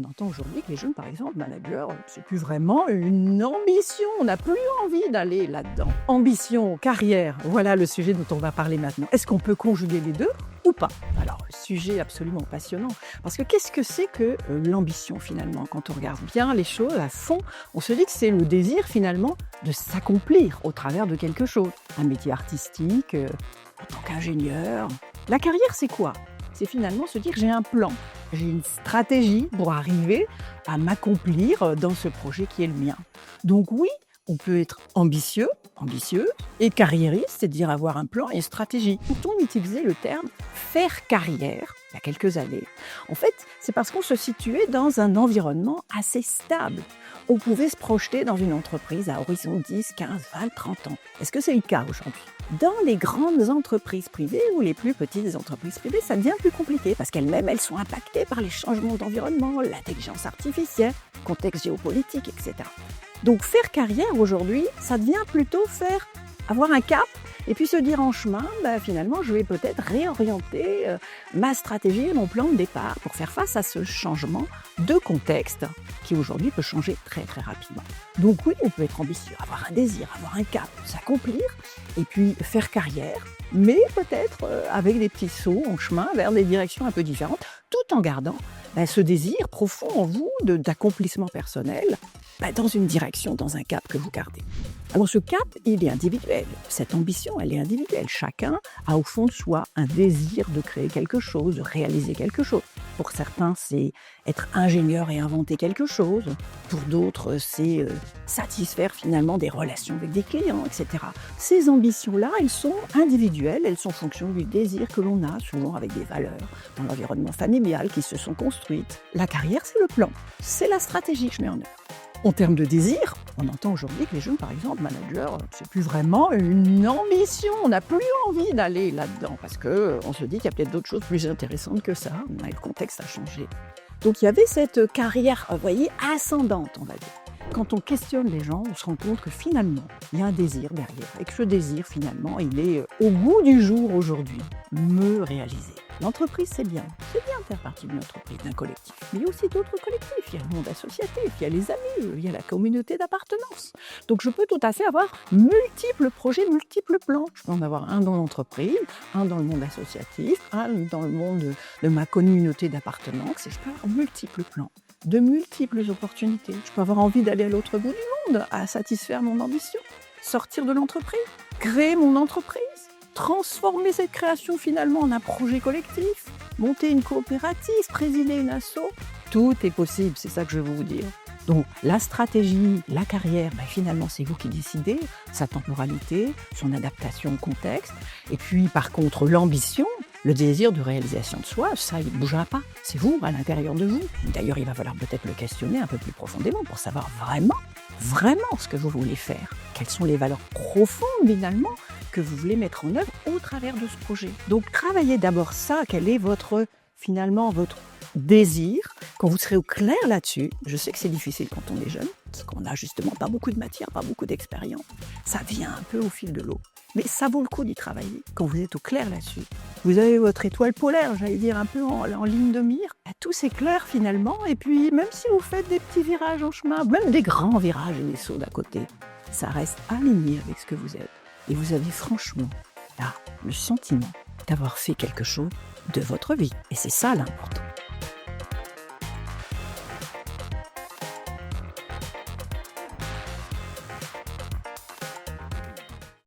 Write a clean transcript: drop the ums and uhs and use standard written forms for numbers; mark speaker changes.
Speaker 1: On entend aujourd'hui que les jeunes, par exemple, managers, c'est plus vraiment une ambition. On n'a plus envie d'aller là-dedans. Ambition, carrière, voilà le sujet dont on va parler maintenant. Est-ce qu'on peut conjuguer les deux ou pas? Alors, sujet absolument passionnant. Parce que qu'est-ce que c'est que l'ambition finalement? Quand on regarde bien les choses à fond, on se dit que c'est le désir finalement de s'accomplir au travers de quelque chose. Un métier artistique, en tant qu'ingénieur. La carrière, c'est quoi? C'est finalement se dire j'ai un plan, j'ai une stratégie pour arriver à m'accomplir dans ce projet qui est le mien. Donc oui, on peut être ambitieux, ambitieuse, et carriériste, c'est-à-dire avoir un plan et une stratégie. Quand on utilisait le terme faire carrière, il y a quelques années, en fait, c'est parce qu'on se situait dans un environnement assez stable. On pouvait se projeter dans une entreprise à horizon 10, 15, 20, 30 ans. Est-ce que c'est le cas aujourd'hui? Dans les grandes entreprises privées ou les plus petites entreprises privées, ça devient plus compliqué parce qu'elles-mêmes, elles sont impactées par les changements d'environnement, l'intelligence artificielle, le contexte géopolitique, etc. Donc faire carrière aujourd'hui, ça devient plutôt avoir un cap et puis se dire en chemin, finalement, je vais peut-être réorienter ma stratégie et mon plan de départ pour faire face à ce changement de contexte qui aujourd'hui peut changer très très rapidement. Donc oui, on peut être ambitieux, avoir un désir, avoir un cap, s'accomplir et puis faire carrière, mais peut-être avec des petits sauts en chemin vers des directions un peu différentes, tout en gardant ce désir profond en vous d'accomplissement personnel dans une direction, dans un cap que vous gardez. Alors ce cap, il est individuel. Cette ambition, elle est individuelle. Chacun a au fond de soi un désir de créer quelque chose, de réaliser quelque chose. Pour certains, c'est être ingénieur et inventer quelque chose. Pour d'autres, c'est satisfaire finalement des relations avec des clients, etc. Ces ambitions-là, elles sont individuelles, elles sont en fonction du désir que l'on a, souvent avec des valeurs dans l'environnement familial qui se sont construites. La carrière, c'est le plan, c'est la stratégie que je mets en œuvre. En termes de désir, on entend aujourd'hui que les jeunes, par exemple, managers, c'est plus vraiment une ambition. On n'a plus envie d'aller là-dedans parce qu'on se dit qu'il y a peut-être d'autres choses plus intéressantes que ça. Le contexte a changé. Donc il y avait cette carrière, vous voyez, ascendante, on va dire. Quand on questionne les gens, on se rend compte que finalement, il y a un désir derrière. Et que ce désir, finalement, il est au goût du jour aujourd'hui. Me réaliser. L'entreprise, c'est bien de faire partie d'une entreprise, d'un collectif. Mais il y a aussi d'autres collectifs. Il y a le monde associatif, il y a les amis, il y a la communauté d'appartenance. Donc je peux tout à fait avoir multiples projets, multiples plans. Je peux en avoir un dans l'entreprise, un dans le monde associatif, un dans le monde de ma communauté d'appartenance. Et je peux avoir multiples plans, de multiples opportunités. Je peux avoir envie d'aller à l'autre bout du monde, à satisfaire mon ambition, sortir de l'entreprise, créer mon entreprise, transformer cette création finalement en un projet collectif, monter une coopérative, présider une asso. Tout est possible, c'est ça que je veux vous dire. Donc la stratégie, la carrière, finalement c'est vous qui décidez, sa temporalité, son adaptation au contexte. Et puis par contre l'ambition, le désir de réalisation de soi, ça il ne bougera pas. C'est vous, à l'intérieur de vous. D'ailleurs il va falloir peut-être le questionner un peu plus profondément pour savoir vraiment ce que vous voulez faire. Quelles sont les valeurs profondes finalement que vous voulez mettre en œuvre au travers de ce projet. Donc travaillez d'abord ça, quel est votre désir. Quand vous serez au clair là-dessus, je sais que c'est difficile quand on est jeune, parce qu'on n'a justement pas beaucoup de matière, pas beaucoup d'expérience. Ça vient un peu au fil de l'eau. Mais ça vaut le coup d'y travailler quand vous êtes au clair là-dessus. Vous avez votre étoile polaire, j'allais dire un peu en ligne de mire. Tout s'éclaire finalement, et puis même si vous faites des petits virages en chemin, même des grands virages et des sauts d'à côté, ça reste aligné avec ce que vous êtes. Et vous avez franchement, là, le sentiment d'avoir fait quelque chose de votre vie. Et c'est ça l'important.